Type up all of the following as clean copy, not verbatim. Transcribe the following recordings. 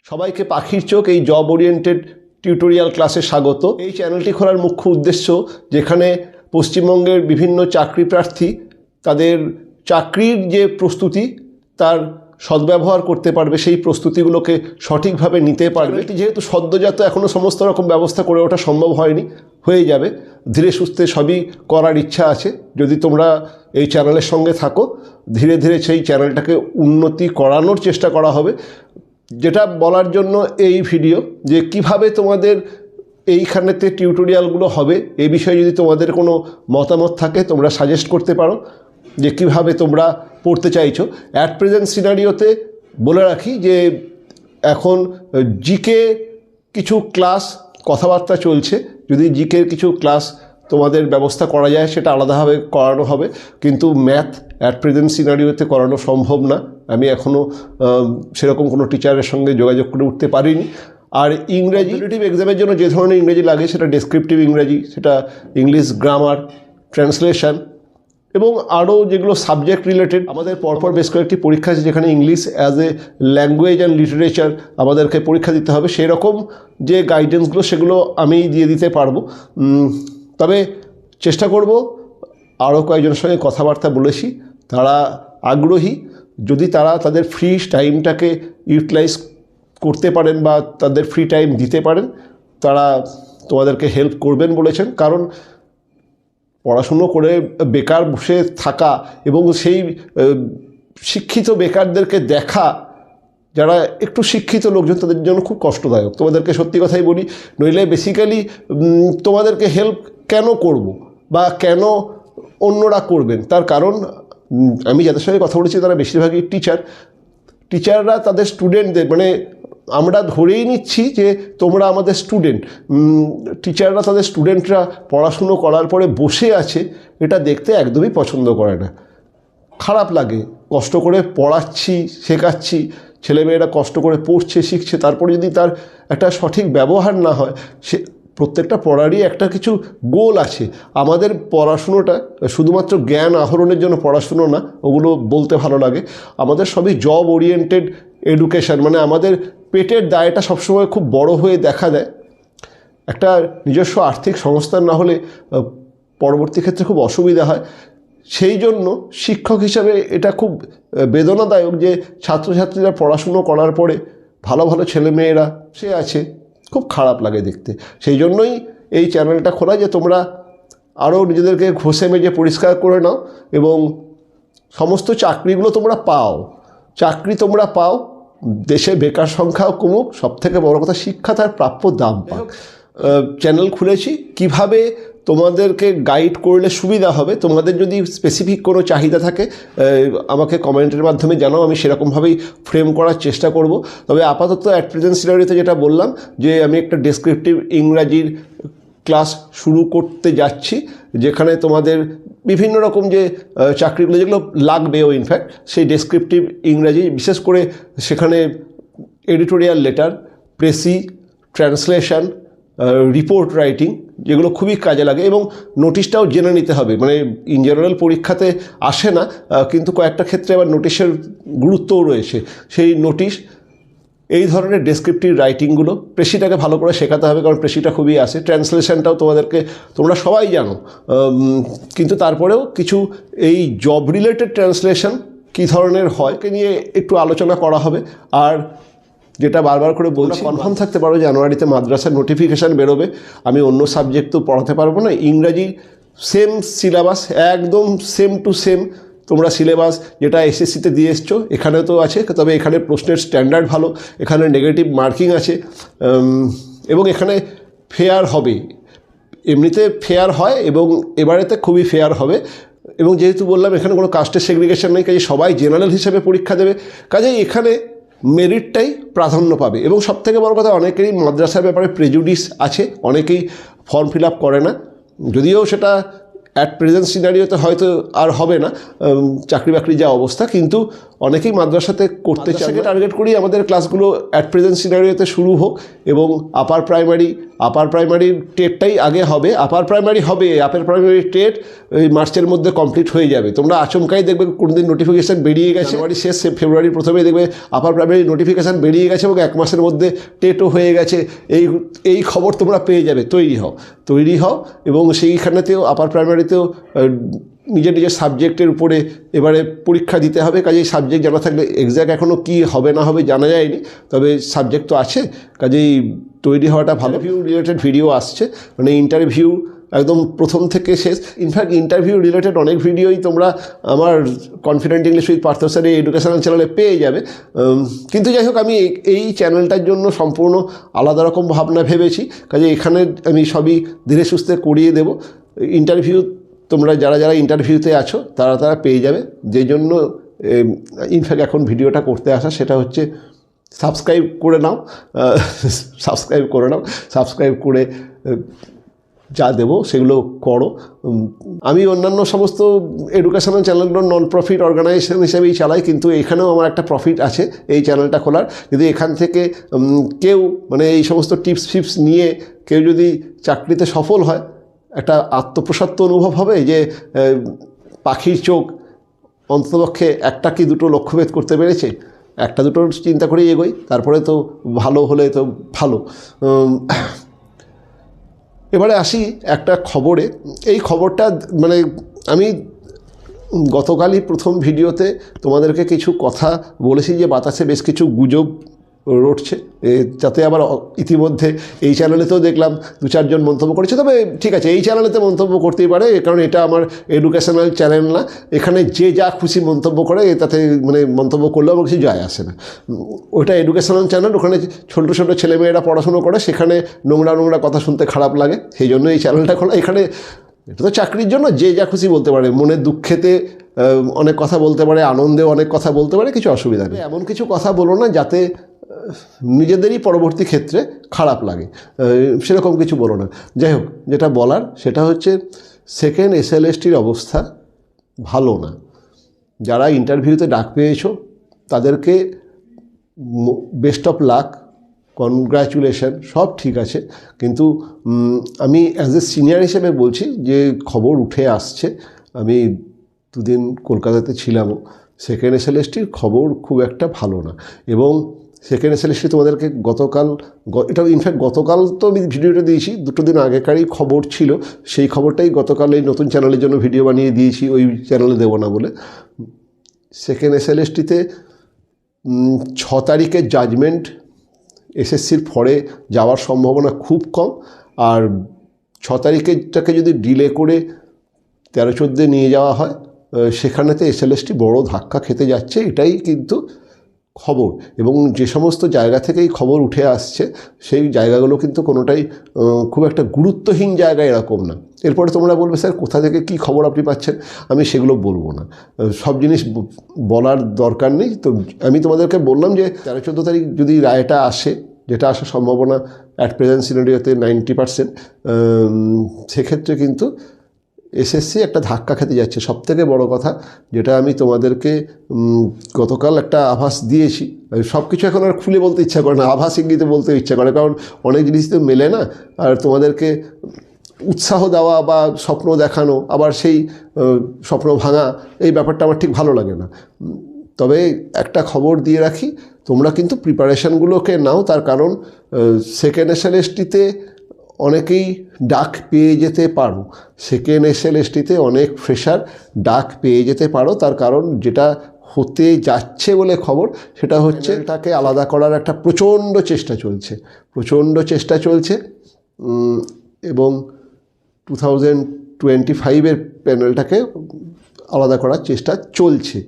সবাইকে পাখির চোখ এই জব ওরিয়েন্টেড টিউটোরিয়াল ক্লাসে স্বাগত। এই চ্যানেলটি খোলার মুখ্য উদ্দেশ্য যেখানে পশ্চিমবঙ্গের বিভিন্ন চাকরি প্রার্থী তাদের চাকরির যে প্রস্তুতি তার সদ্ব্যবহার করতে পারবে, সেই প্রস্তুতিগুলোকে সঠিকভাবে নিতে পারবে। যেহেতু সদ্যজাত এখনও সমস্ত রকম ব্যবস্থা করে ওঠা সম্ভব হয়নি, হয়ে যাবে ধীরে সুস্থে, সবই করার ইচ্ছা আছে। যদি তোমরা এই চ্যানেলের সঙ্গে থাকো, ধীরে ধীরে সেই চ্যানেলটাকে উন্নতি করানোর চেষ্টা করা হবে। যেটা বলার জন্য এই ভিডিও যে কিভাবে তোমাদের এইখানেতে টিউটোরিয়ালগুলো হবে, এই বিষয়ে যদি তোমাদের কোনো মতামত থাকে তোমরা সাজেস্ট করতে পারো যে কিভাবে তোমরা পড়তে চাইছো। অ্যাট প্রেজেন্ট সিনারিওতে বলে রাখি যে এখন জিকে কিছু ক্লাস কথাবার্তা চলছে। যদি জিকের কিছু ক্লাস তোমাদের ব্যবস্থা করা যায় সেটা আলাদাভাবে করানো হবে, কিন্তু ম্যাথ অ্যাট প্রেজেন্ট সিনারিওতে করানো সম্ভব না। আমি এখনও সেরকম কোনো টিচারের সঙ্গে যোগাযোগ করে উঠতে পারিনি। আর ইংরেজি কম্পিটিটিভ এক্সামের জন্য যে ধরনের ইংরেজি লাগে সেটা ডেসক্রিপটিভ ইংরেজি, সেটা ইংলিশ গ্রামার, ট্রান্সলেশন এবং আরও যেগুলো সাবজেক্ট রিলেটেড। আমাদের পরপর বেশ কয়েকটি পরীক্ষা আছে যেখানে English as a language and literature আমাদেরকে পরীক্ষা দিতে হবে। সেই রকম যে গাইডেন্সগুলো সেগুলো আমি দিয়ে দিতে পারবো, তবে চেষ্টা করব। আরও কয়েকজনের সঙ্গে কথাবার্তা বলেছি, তারা আগ্রহী। যদি তারা তাদের ফ্রি টাইমটাকে ইউটিলাইজ করতে পারেন বা তাদের ফ্রি টাইম দিতে পারেন, তারা তোমাদেরকে হেল্প করবেন বলেছেন। কারণ পড়াশুনো করে বেকার বসে থাকা এবং সেই শিক্ষিত বেকারদেরকে দেখা, যারা একটু শিক্ষিত লোকজন, তাদের জন্য খুব কষ্টদায়ক। তোমাদেরকে সত্যি কথাই বলি, নইলে বেসিক্যালি তোমাদেরকে হেল্প কেন করব বা কেন অন্যরা করবেন, তার কারণ আমি যাদের সঙ্গে কথা বলেছি তারা বেশিরভাগই টিচাররা তাদের স্টুডেন্টদের, মানে আমরা ধরেই নিচ্ছি যে তোমরা আমাদের স্টুডেন্ট, টিচাররা তাদের স্টুডেন্টরা পড়াশুনো করার পরে বসে আছে এটা দেখতে একদমই পছন্দ করে না। খারাপ লাগে। কষ্ট করে পড়াচ্ছি, শেখাচ্ছি, ছেলেমেয়েরা কষ্ট করে পড়ছে, শিখছে, তারপরে যদি তার একটা সঠিক ব্যবহার না হয়, সে প্রত্যেকটা পড়ারই একটা কিছু গোল আছে। আমাদের পড়াশুনোটা শুধুমাত্র জ্ঞান আহরণের জন্য পড়াশুনো না, ওগুলো বলতে ভালো লাগে। আমাদের সবই জব ওরিয়েন্টেড এডুকেশান, মানে আমাদের পেটের দায়টা সবসময় খুব বড় হয়ে দেখা দেয়। একটা নিজস্ব আর্থিক সংস্থান না হলে পরবর্তী ক্ষেত্রে খুব অসুবিধা হয়। সেই জন্য শিক্ষক হিসাবে এটা খুব বেদনাদায়ক যে ছাত্রছাত্রীরা পড়াশুনো করার পরে ভালো ভালো ছেলেমেয়েরা সে আছে, খুব খারাপ লাগে দেখতে। সেই জন্যই এই চ্যানেলটা খোলা, যে তোমরা আরও নিজেদেরকে ঘষে মেজে পরিষ্কার করে নাও এবং সমস্ত চাকরিগুলো তোমরা পাও। চাকরি তোমরা পাও, দেশে বেকার সংখ্যাও কমুক, সবথেকে বড় কথা শিক্ষা তার প্রাপ্য দাম পাক। চ্যানেল খুলেছি কিভাবে তোমাদেরকে গাইড করলে সুবিধা হবে। তোমাদের যদি স্পেসিফিক কোনো চাহিদা থাকে আমাকে কমেন্টের মাধ্যমে জানাও, আমি সেরকমভাবেই ফ্রেম করার চেষ্টা করব। তবে আপাতত অ্যাট প্রেজেন্ট সিনারিওতে যেটা বললাম যে আমি একটা ডেসক্রিপটিভ ইংরাজির ক্লাস শুরু করতে যাচ্ছি, যেখানে তোমাদের বিভিন্ন রকম যে চাকরিগুলো যেগুলো লাগবেও ইনফ্যাক্ট, সেই ডেসক্রিপটিভ ইংরাজি, বিশেষ করে সেখানে editorial letter, precis, translation, report writing, যেগুলো খুবই কাজে লাগে। এবং নোটিশটাও জেনে নিতে হবে, মানে ইন জেনারেল পরীক্ষাতে আসে না, কিন্তু কয়েকটা ক্ষেত্রে আবার নোটিশের গুরুত্বও রয়েছে। সেই নোটিশ, এই ধরনের ডেসক্রিপটিভ রাইটিংগুলো, প্রেসিটাকে ভালো করে শেখাতে হবে, কারণ প্রেসিটা খুবই আসে। ট্রান্সলেশনটাও তোমরা সবাই জানো, কিন্তু তারপরেও কিছু এই জব রিলেটেড ট্রান্সলেশন কী ধরনের হয় কে নিয়ে একটু আলোচনা করা হবে। আর যেটা বারবার করে বলছি, কনফার্ম থাকতে পারো জানুয়ারিতে মাদ্রাসার নোটিফিকেশান বেরোবে। আমি অন্য সাবজেক্ট তো পড়াতে পারবো না, ইংরাজি সেম সিলেবাস, একদম সেম টু সেম তোমরা সিলেবাস যেটা এসএসসিতে দিয়ে এসছো এখানে তো আছে, তবে এখানে প্রশ্নের স্ট্যান্ডার্ড ভালো, এখানে নেগেটিভ মার্কিং আছে এবং এখানে ফেয়ার হবে। এমনিতে ফেয়ার হয় এবং এবারেতে খুবই ফেয়ার হবে। এবং যেহেতু বললাম এখানে কোনো কাস্টের সেগ্রিগেশন নেই, কাজে সবাই জেনারেল হিসেবে পরীক্ষা দেবে, কাজেই এখানে মেরিটটাই প্রাধান্য পাবে। এবং সবথেকে বড় কথা, অনেকেরই মাদ্রাসার ব্যাপারে প্রেজুডিস আছে, অনেকেই ফর্ম ফিল আপ করে না, যদিও সেটা অ্যাট প্রেজেন্ট সিনারিওতে হয়তো আর হবে না চাকরি বাকরির যা অবস্থা, কিন্তু অনেকেই মাদ্রাসাতে করতে চায়। টার্গেট করি আমাদের ক্লাসগুলো অ্যাট প্রেজেন্ট সিনারিওতে শুরু হোক এবং আপার প্রাইমারির টেটটাই আগে হবে। আপার প্রাইমারি টেট এই মার্চের মধ্যে কমপ্লিট হয়ে যাবে। তোমরা আচমকাই দেখবে কোনোদিন নোটিফিকেশান বেরিয়ে গেছে, জানুয়ারি শেষ ফেব্রুয়ারির প্রথমে দেখবে আপার প্রাইমারি নোটিফিকেশান বেরিয়ে গেছে এবং 1 মাসের মধ্যে টেটও হয়ে গেছে। এই খবর তোমরা পেয়ে যাবে। তৈরি হও এবং সেইখানেতেও আপার প্রাইমারিতেও নিজের সাবজেক্টের উপরে এবারে পরীক্ষা দিতে হবে। কাজেই সাবজেক্ট জানা থাকলে এক্সাক্ট এখনও কী হবে না হবে জানা যায়নি, তবে সাবজেক্ট তো আছে, কাজেই তৈরি হওয়াটা ভালো। ইন্টারভিউ রিলেটেড ভিডিও আসছে, মানে ইন্টারভিউ একদম প্রথম থেকে শেষ। ইনফ্যাক্ট ইন্টারভিউ রিলেটেড অনেক ভিডিওই তোমরা আমার কনফিডেন্ট ইংলিশ উইথ পার্থ স্যারের এডুকেশনাল চ্যানেলে পেয়ে যাবে। কিন্তু যাই হোক, আমি এই চ্যানেলটার জন্য সম্পূর্ণ আলাদা রকম ভাবনা ভেবেছি, কাজে এখানে আমি সবই ধীরে সুস্থে করিয়ে দেব। ইন্টারভিউ তোমরা যারা ইন্টারভিউতে আছো তারা পেয়ে যাবে। যেই জন্য ইনফ্যাক্ট এখন ভিডিওটা করতে আসা সেটা হচ্ছে সাবস্ক্রাইব করে নাও, সাবস্ক্রাইব করে যা দেবো সেগুলো করো। আমি অন্যান্য সমস্ত এডুকেশনাল চ্যানেলগুলো নন প্রফিট অর্গানাইজেশন হিসেবেই চালাই, কিন্তু এখানেও আমার একটা প্রফিট আছে এই চ্যানেলটা খোলার। যদি এখান থেকে কেউ মানে এই সমস্ত টিপস নিয়ে কেউ যদি চাকরিতে সফল হয়, একটা আত্মপ্রসাদ অনুভব হবে যে পাখির চোখ অন্ততপক্ষে একটা কি দুটো লক্ষ্যভেদ করতে পেরেছে। একটা দুটো চিন্তা করেই এগোই, তারপরে তো ভালো হলে তো ভালো। এবারে আসি একটা খবরে। এই খবরটা মানে আমি গতকালই প্রথম ভিডিওতে তোমাদেরকে কিছু কথা বলেছি যে বাতাসে বেশ কিছু গুজব রটছে, যাতে আবার ইতিমধ্যে এই চ্যানেলেতেও দেখলাম 2-4 জন মন্তব্য করেছে। তবে ঠিক আছে, এই চ্যানেলেতে মন্তব্য করতেই পারে, কারণ এটা আমার এডুকেশনাল চ্যানেল না। এখানে যে যা খুশি মন্তব্য করে তাতে মানে মন্তব্য করলেও আমার কিছু যায় আসে না। ওইটা এডুকেশনাল চ্যানেল, ওখানে ছোটো ছোটো ছেলেমেয়েরা পড়াশুনো করে, সেখানে নোংরা কথা শুনতে খারাপ লাগে, সেই জন্য এই চ্যানেলটা খোলা। এখানে এটা তো চাকরির জন্য যে যা খুশি বলতে পারে, মনের দুঃখেতে অনেক কথা বলতে পারে, আনন্দে অনেক কথা বলতে পারে, কিছু অসুবিধা নেই। এমন কিছু কথা বলো না যাতে নিজেদেরই পরবর্তী ক্ষেত্রে খারাপ লাগে, সেরকম কিছু বলো না। যাই হোক, যেটা বলার সেটা হচ্ছে সেকেন্ড SLSTর অবস্থা ভালো না। যারা ইন্টারভিউতে ডাক পেয়েছো তাদেরকে বেস্ট অফ লাক, কনগ্র্যাচুলেশন, সব ঠিক আছে। কিন্তু আমি অ্যাজ এ সিনিয়র হিসেবে বলছি যে খবর উঠে আসছে, আমি 2 দিন কলকাতাতে ছিলামও, সেকেন্ড SLSTর খবর খুব একটা ভালো না। এবং সেকেন্ড SLST তোমাদেরকে এটা ইনফ্যাক্ট গতকাল তো আমি ভিডিওটা দিয়েছি, 2 দিন আগেকারই খবর ছিল, সেই খবরটাই গতকাল এই নতুন চ্যানেলের জন্য ভিডিও বানিয়ে দিয়েছি, ওই চ্যানেলে দেবো না বলে। সেকেন্ড SLSTতে 6 তারিখের জাজমেন্ট SSCর ফরে যাওয়ার সম্ভাবনা খুব কম। আর 6 তারিখেরটাকে যদি ডিলে করে 13-14 নিয়ে যাওয়া হয়, সেখানেতে SLST বড় ধাক্কা খেতে যাচ্ছে, এটাই কিন্তু খবর। এবং যে সমস্ত জায়গা থেকেই খবর উঠে আসছে সেই জায়গাগুলো কিন্তু কোনোটাই খুব একটা গুরুত্বহীন জায়গা এরকম না। এরপরে তোমরা বলবে স্যার কোথা থেকে কী খবর আপনি পাচ্ছেন, আমি সেগুলো বলবো না, সব জিনিস বলার দরকার নেই। তো আমি তোমাদেরকে বললাম যে 13-14 তারিখ যদি রায়টা আসে, যেটা আসার সম্ভাবনা অ্যাট প্রেজেন্ট সিনারিওতে 90%, সেক্ষেত্রে কিন্তু SSC একটা ধাক্কা খেতে যাচ্ছে। সবথেকে বড় কথা যেটা আমি তোমাদেরকে গতকাল একটা আভাস দিয়েছি, সব কিছু এখন আর খুলে বলতে ইচ্ছা করে না, আভাস ইঙ্গিতে বলতে ইচ্ছা করে, কারণ অনেক জিনিস তো মেলে না। আর তোমাদেরকে উৎসাহ দেওয়া বা স্বপ্ন দেখানো, আবার সেই স্বপ্ন ভাঙা, এই ব্যাপারটা আমার ঠিক ভালো লাগে না। তবে একটা খবর দিয়ে রাখি, তোমরা কিন্তু প্রিপারেশানগুলোকে নাও, তার কারণ সেকেন্ড SLSTতে অনেকেই ডাক পেয়ে যেতে পারো। সেকেন্ড SLSTতে অনেক ফ্রেশার ডাক পেয়ে যেতে পারো, তার কারণ যেটা হতে যাচ্ছে বলে খবর সেটা হচ্ছে এটাকে আলাদা করার একটা প্রচণ্ড চেষ্টা চলছে এবং 2025-এর প্যানেলটাকে আলাদা করার চেষ্টা চলছে।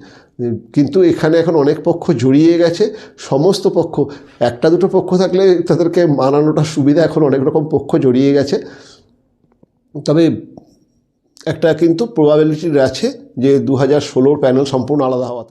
কিন্তু এখানে এখন অনেক পক্ষ জড়িয়ে গেছে, সমস্ত পক্ষ, 1-2 পক্ষ থাকলে তাদেরকে মানানোটা সুবিধা, এখন অনেক রকম পক্ষ জড়িয়ে গেছে। তবে একটা কিন্তু প্রবাবিলিটি আছে যে 2016 প্যানেল সম্পূর্ণ আলাদা হওয়া।